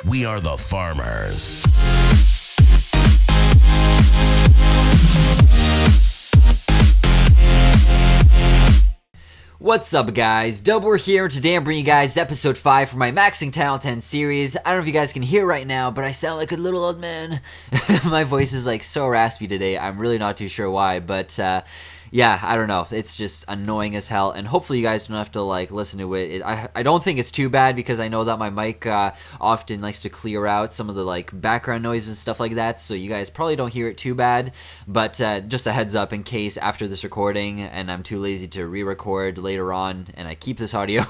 We are the farmers. What's up guys, DubWar here, and today I'm bringing you guys episode 5 for my Maxing TH10 series. I don't know if you guys can hear right now, but I sound like a little old man. My voice is like so raspy today, I'm really not too sure why, but yeah, I don't know, it's just annoying as hell, and hopefully you guys don't have to like listen to it. I don't think it's too bad because I know that my mic often likes to clear out some of the like background noise and stuff like that, so you guys probably don't hear it too bad, but just a heads up in case after this recording and I'm too lazy to re-record later on and I keep this audio,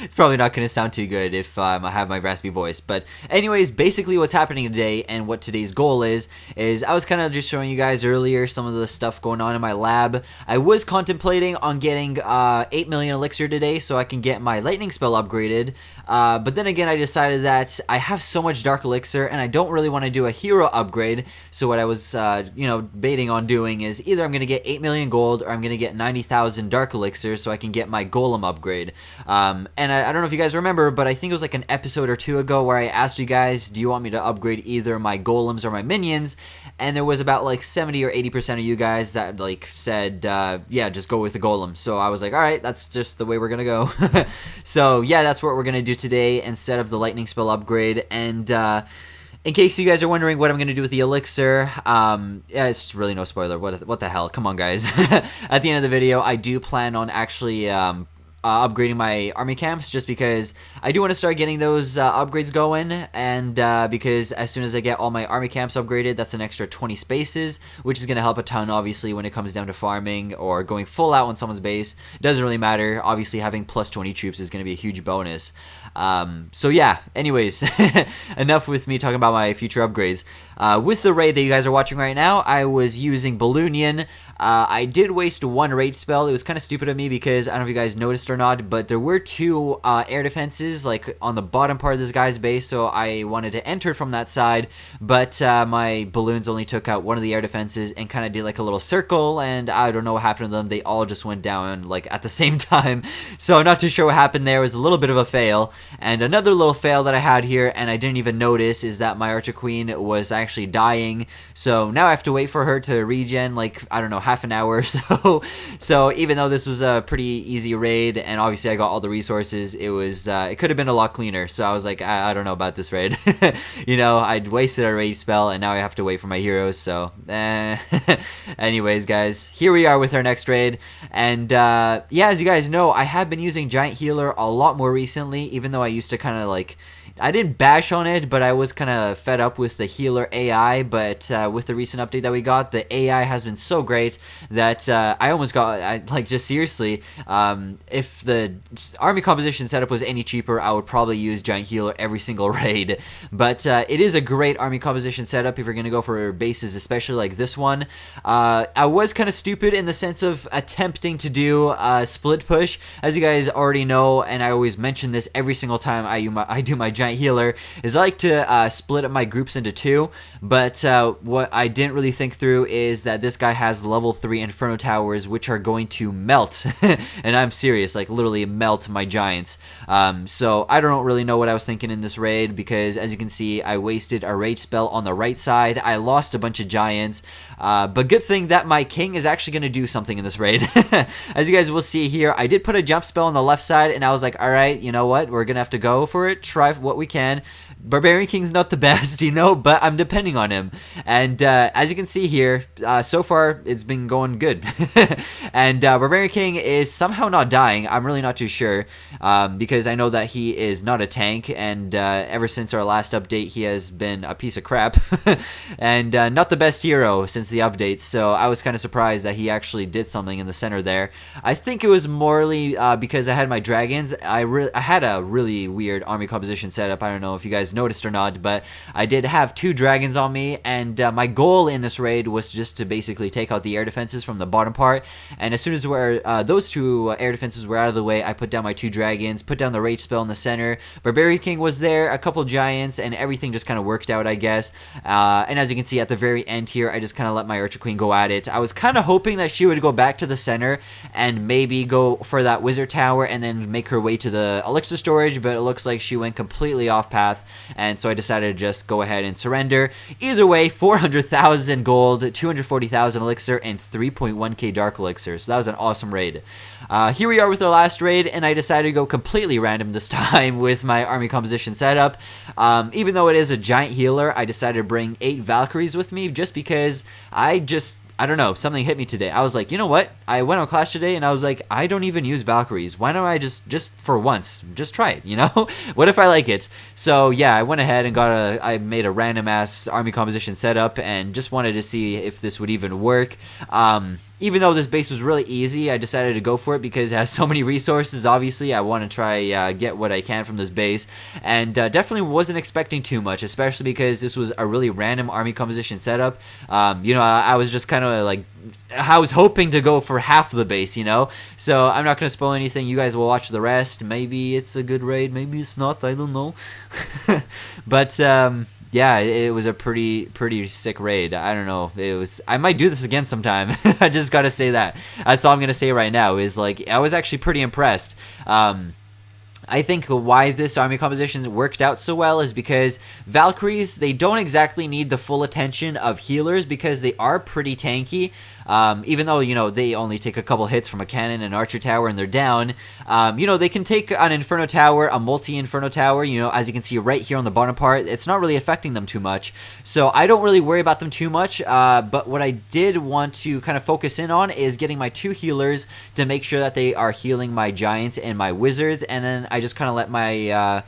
it's probably not going to sound too good if I have my raspy voice. But anyways, basically what's happening today and what today's goal is I was kind of just showing you guys earlier some of the stuff going on in my lab. I was contemplating on getting 8 million elixir today so I can get my lightning spell upgraded, but then again I decided that I have so much dark elixir and I don't really want to do a hero upgrade, so what I was baiting on doing is either I'm going to get 8 million gold or I'm going to get 90,000 dark elixir so I can get my golem upgrade. And I don't know if you guys remember, but I think it was like an episode or two ago where I asked you guys, do you want me to upgrade either my golems or my minions? And there was about like 70 or 80% of you guys that like said, yeah, just go with the golem. So I was like, all right, that's just the way we're gonna go. So yeah, that's what we're gonna do today instead of the lightning spell upgrade. And in case you guys are wondering what I'm going to do with the elixir, yeah, it's really no spoiler. What the hell? Come on, guys. At the end of the video, I do plan on actually upgrading my army camps, just because I do want to start getting those upgrades going, and because as soon as I get all my army camps upgraded, that's an extra 20 spaces, which is going to help a ton, obviously, when it comes down to farming or going full out on someone's base. It doesn't really matter. Obviously, having plus 20 troops is going to be a huge bonus. So yeah, anyways, enough with me talking about my future upgrades. With the raid that you guys are watching right now, I was using Balloonian. I did waste one raid spell. It was kind of stupid of me because I don't know if you guys noticed or not, but there were two air defenses like on the bottom part of this guy's base, so I wanted to enter from that side, but my balloons only took out one of the air defenses and kind of did like a little circle, and I don't know what happened to them. They all just went down like at the same time, so I'm not too sure what happened there. It was a little bit of a fail. And another little fail that I had here, and I didn't even notice, is that my Archer Queen was actually dying, so now I have to wait for her to regen like, I don't know, half an hour or so. So even though this was a pretty easy raid and obviously I got all the resources, it was it could have been a lot cleaner. So I was like, I don't know about this raid. You know, I'd wasted a raid spell and now I have to wait for my heroes. So anyways, guys, here we are with our next raid. And yeah, as you guys know, I have been using Giant Healer a lot more recently, even though I used to kind of like, I didn't bash on it, but I was kind of fed up with the healer AI. But with the recent update that we got, the AI has been so great that I almost got, like, just seriously, if the army composition setup was any cheaper, I would probably use Giant Healer every single raid. But it is a great army composition setup if you're going to go for bases, especially like this one. I was kind of stupid in the sense of attempting to do a split push. As you guys already know, and I always mention this every single time I do my Giant Healer, is I like to split up my groups into two, but what I didn't really think through is that this guy has level 3 Inferno Towers, which are going to melt, and I'm serious, like literally melt my giants. So I don't really know what I was thinking in this raid, because as you can see, I wasted a rage spell on the right side. I lost a bunch of giants, but good thing that my king is actually going to do something in this raid. As you guys will see here, I did put a jump spell on the left side, and I was like, alright, you know what, we're going to have to go for it, try what we can. Barbarian King's not the best, you know, but I'm depending on him. And as you can see here, so far it's been going good. And Barbarian King is somehow not dying. I'm really not too sure, because I know that he is not a tank, and ever since our last update he has been a piece of crap. And not the best hero since the update, so I was kind of surprised that he actually did something in the center there. I think it was morely because I had my dragons. I had a really weird army composition setup. I don't know if you guys noticed or not, but I did have 2 dragons on me, and my goal in this raid was just to basically take out the air defenses from the bottom part. And as soon as those 2 air defenses were out of the way, I put down my 2 dragons, put down the rage spell in the center. Barbarian King was there, a couple giants, and everything just kind of worked out, I guess. And as you can see at the very end here, I just kind of let my Archer Queen go at it. I was kind of hoping that she would go back to the center and maybe go for that wizard tower and then make her way to the elixir storage, but it looks like she went completely off path. and so I decided to just go ahead and surrender. Either way, 400,000 gold, 240,000 elixir, and 3.1k dark elixir. So that was an awesome raid. Here we are with our last raid, and I decided to go completely random this time with my army composition setup. Even though it is a giant healer, I decided to bring 8 Valkyries with me just because I don't know, something hit me today. I was like, you know what? I went on Clash today and I was like, I don't even use Valkyries. Why don't I just for once, just try it, you know? What if I like it? So yeah, I went ahead and I made a random ass army composition setup and just wanted to see if this would even work. Even though this base was really easy, I decided to go for it because it has so many resources. Obviously, I want to try get what I can from this base, and definitely wasn't expecting too much, especially because this was a really random army composition setup. You know, I was just kind of like, I was hoping to go for half of the base, you know? So I'm not going to spoil anything. You guys will watch the rest. Maybe it's a good raid, maybe it's not, I don't know. But, yeah, it was a pretty sick raid. I don't know. I might do this again sometime. I just gotta say that. That's all I'm gonna say right now. Is like I was actually pretty impressed. I think why this army composition worked out so well is because Valkyries, they don't exactly need the full attention of healers because they are pretty tanky. Even though, you know, they only take a couple hits from a cannon and archer tower and they're down, you know, they can take an Inferno tower, a multi-Inferno tower, you know, as you can see right here on the bottom part. It's not really affecting them too much. So I don't really worry about them too much, but what I did want to kind of focus in on is getting my 2 healers to make sure that they are healing my giants and my wizards, and then I just kind of let my...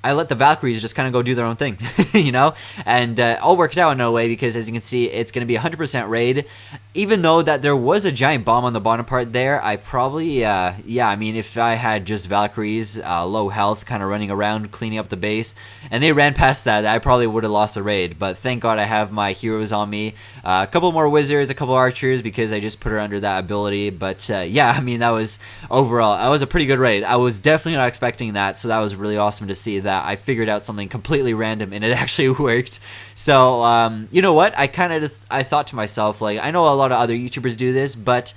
I let the Valkyries just kind of go do their own thing, you know? And all worked out in a way because, as you can see, it's going to be a 100% raid. Even though that there was a giant bomb on the bottom part there, I probably, yeah, I mean, if I had just Valkyries, low health, kind of running around, cleaning up the base, and they ran past that, I probably would have lost the raid. But thank God I have my heroes on me. A couple more wizards, a couple archers, because I just put her under that ability. But, yeah, I mean, that was, overall, that was a pretty good raid. I was definitely not expecting that, so that was really awesome to see that I figured out something completely random and it actually worked. So you know what, I thought to myself, like, I know a lot of other YouTubers do this, but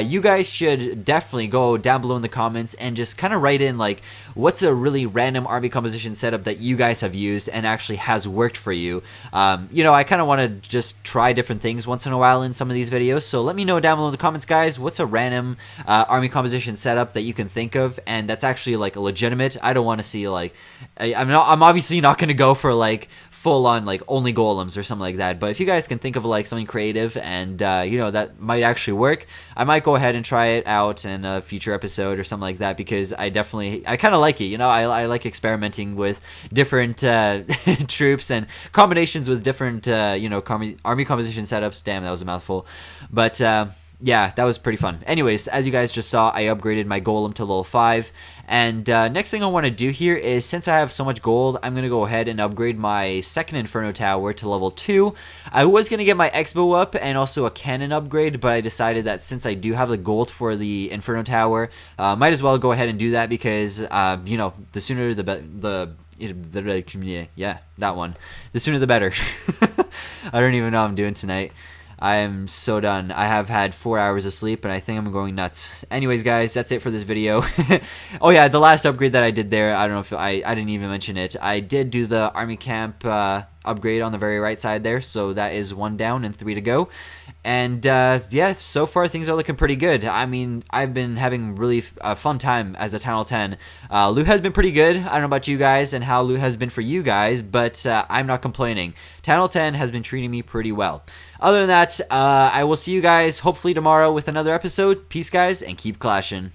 you guys should definitely go down below in the comments and just kind of write in, like, what's a really random army composition setup that you guys have used and actually has worked for you. You know, I kind of want to just try different things once in a while in some of these videos, so let me know down below in the comments, guys, what's a random army composition setup that you can think of and that's actually like legitimate. I don't want to see, like, I'm obviously not going to go for like full on like only golems or something like that, but if you guys can think of like something creative and you know, that might actually work, I might go ahead and try it out in a future episode or something like that, because I kind of like it, you know. I like experimenting with different troops and combinations with different you know, army composition setups. Damn, that was a mouthful. But yeah, that was pretty fun. Anyways, as you guys just saw, I upgraded my golem to level 5. And next thing I want to do here is, since I have so much gold, I'm going to go ahead and upgrade my second Inferno Tower to level 2. I was going to get my X-Bow up and also a cannon upgrade, but I decided that since I do have the gold for the Inferno Tower, might as well go ahead and do that because, you know, the sooner yeah, that one. The sooner the better. I don't even know what I'm doing tonight. I am so done. I have had 4 hours of sleep and I think I'm going nuts. Anyways, guys, that's it for this video. Oh yeah, the last upgrade that I did there, I don't know if I didn't even mention it. I did do the army camp upgrade on the very right side there, so that is 1 down and 3 to go. And yeah, so far things are looking pretty good. I mean, I've been having really fun time as a Town Hall 10. Loot has been pretty good. I don't know about you guys and how loot has been for you guys, but I'm not complaining. Town Hall 10 has been treating me pretty well. Other than that, I will see you guys hopefully tomorrow with another episode. Peace, guys, and keep clashing.